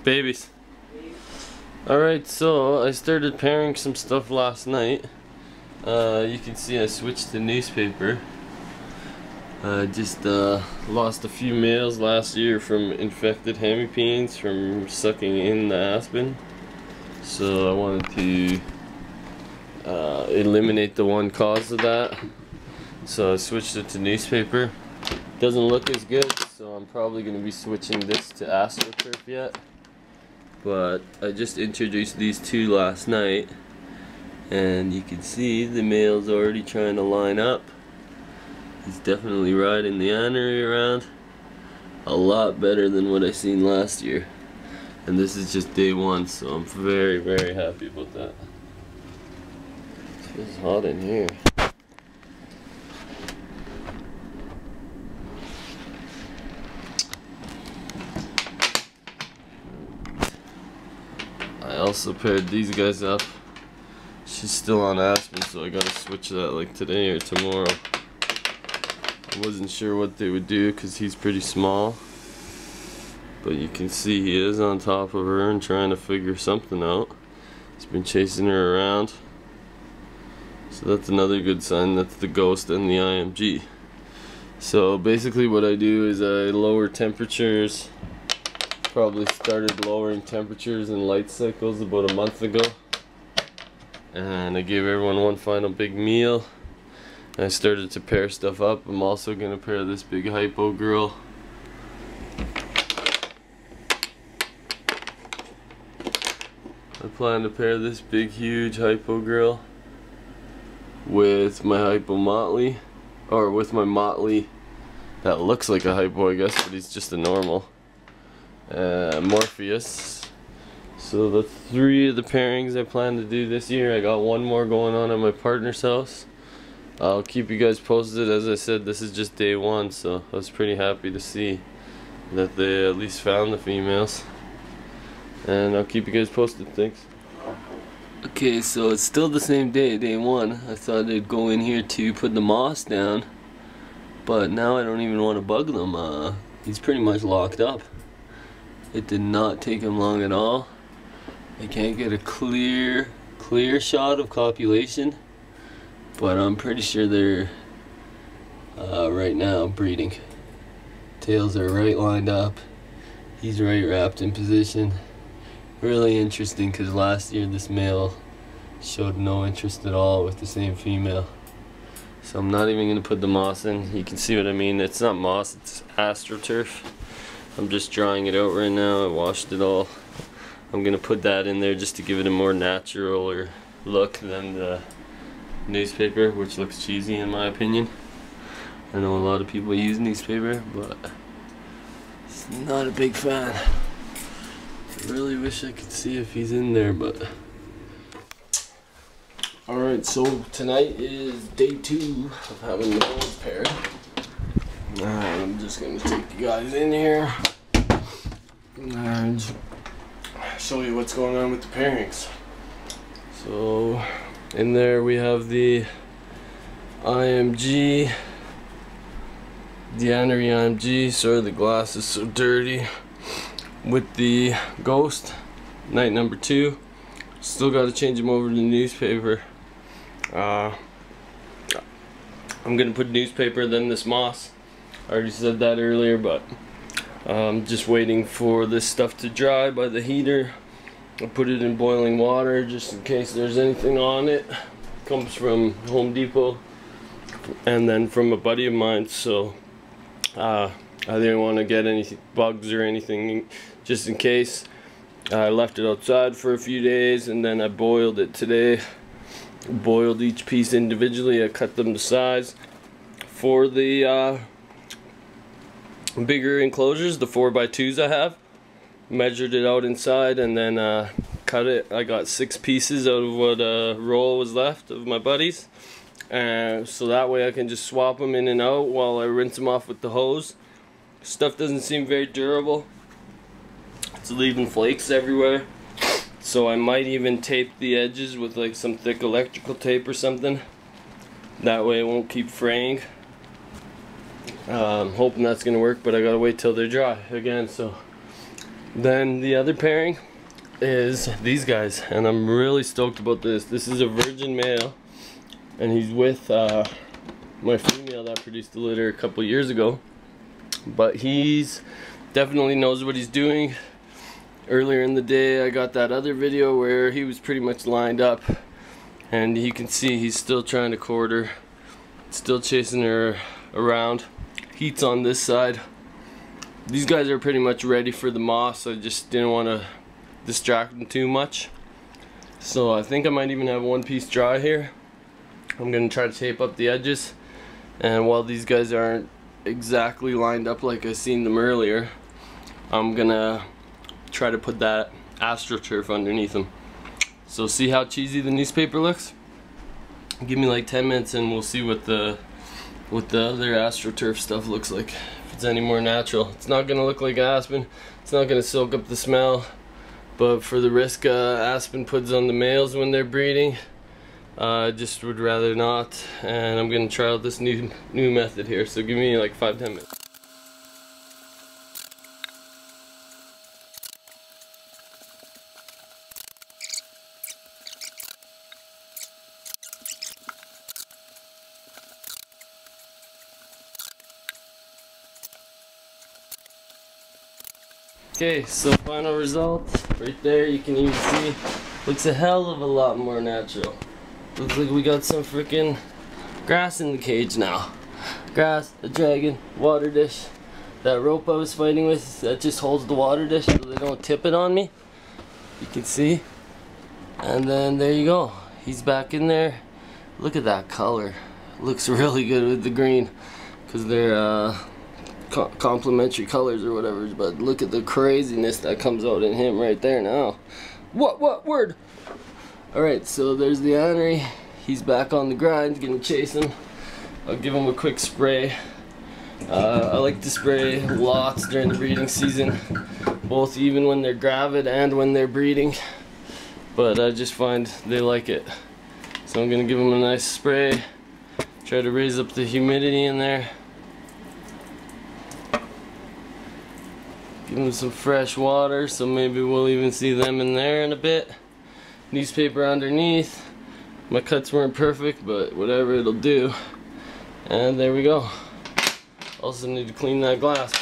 Babies. Alright, so I started pairing some stuff last night. You can see I switched to newspaper. I just lost a few males last year from infected hemipenes from sucking in the aspen. So I wanted to eliminate the one cause of that. So I switched it to newspaper. Doesn't look as good, so I'm probably going to be switching this to AstroTurf yet. But I just introduced these two last night, and you can see the male's already trying to line up. He's definitely riding the anery around a lot better than what I seen last year. And this is just day one, so I'm very, very happy about that. It feels hot in here. I also paired these guys up. She's still on aspen, so I gotta switch that like today or tomorrow. I wasn't sure what they would do because he's pretty small, but you can see he is on top of her and trying to figure something out. He's been chasing her around, so that's another good sign. That's the ghost and the IMG. So basically what I do is I lower temperatures. Probably started lowering temperatures and light cycles about a month ago, and I gave everyone one final big meal. I started to pair stuff up. I'm also going to pair this big hypo girl. I plan to pair this big huge hypo girl with my hypo motley, or with my motley that looks like a hypo, I guess, but he's just a normal. Morpheus. So that's 3 of the pairings I plan to do this year. I got one more going on at my partner's house. I'll keep you guys posted. As I said, this is just day one, so I was pretty happy to see that they at least found the females. And I'll keep you guys posted. Thanks. Okay, so it's still the same day, day one. I thought I'd go in here to put the moss down, but now I don't even want to bug them. He's pretty much locked up. It did not take him long at all. I can't get a clear shot of copulation, but I'm pretty sure they're right now breeding. Tails are right lined up. He's right wrapped in position. Really interesting, because last year this male showed no interest at all with the same female. So I'm not even going to put the moss in. You can see what I mean. It's not moss, it's AstroTurf. I'm just drying it out right now. I washed it all. I'm going to put that in there just to give it a more natural look than the newspaper, which looks cheesy in my opinion. I know a lot of people use newspaper, but it's not a big fan. I really wish I could see if he's in there, but... Alright, so tonight is day 2 of having the bulls paired. I'm just going to take you guys in here and show you what's going on with the pairings. So in there we have the IMG, the anery IMG. Sorry, the glass is so dirty. With the ghost, night number 2. Still got to change him over to the newspaper. I'm going to put newspaper, then this moss. I already said that earlier, but I'm just waiting for this stuff to dry by the heater. I'll put it in boiling water just in case there's anything on it. Comes from Home Depot and then from a buddy of mine, so I didn't want to get any bugs or anything just in case. I left it outside for a few days and then I boiled it today. Boiled each piece individually. I cut them to size. For the bigger enclosures, the 4x2s I have, measured it out inside and then cut it. I got 6 pieces out of what roll was left of my buddies, so that way I can just swap them in and out while I rinse them off with the hose. Stuff doesn't seem very durable. It's leaving flakes everywhere, so I might even tape the edges with like some thick electrical tape or something. That way it won't keep fraying. I'm hoping that's gonna work, but I gotta wait till they're dry again. So Then the other pairing is these guys, and I'm really stoked about this. This is a virgin male, and he's with my female that produced the litter a couple years ago. But he's definitely knows what he's doing. Earlier in the day I got that other video where he was pretty much lined up, and you can see he's still trying to court her, still chasing her around. Heat's on this side. These guys are pretty much ready for the moss. I just didn't want to distract them too much, so I think I might even have one piece dry here. I'm gonna try to tape up the edges, and while these guys aren't exactly lined up like I seen them earlier, I'm gonna try to put that AstroTurf underneath them. So see how cheesy the newspaper looks? Give me like 10 minutes and we'll see what the other AstroTurf stuff looks like, if it's any more natural. It's not gonna look like aspen, it's not gonna soak up the smell, but for the risk aspen puts on the males when they're breeding, I just would rather not, and I'm gonna try out this new method here, so give me like 5-10 minutes. Okay, so final result, right there you can even see, looks a hell of a lot more natural. Looks like we got some freaking grass in the cage now. Grass, a dragon, water dish. That rope I was fighting with, that just holds the water dish so they don't tip it on me. You can see. And then there you go. He's back in there. Look at that color. Looks really good with the green, because they're complementary colors or whatever, but look at the craziness that comes out in him right there now. What word? Alright, so there's the anery. He's back on the grind, gonna chase him. I'll give him a quick spray. I like to spray lots during the breeding season, both even when they're gravid and when they're breeding, but I just find they like it. So I'm gonna give him a nice spray, try to raise up the humidity in there. Give them some fresh water, so maybe we'll even see them in there in a bit. Newspaper underneath. My cuts weren't perfect, but whatever, it'll do. And there we go. Also need to clean that glass.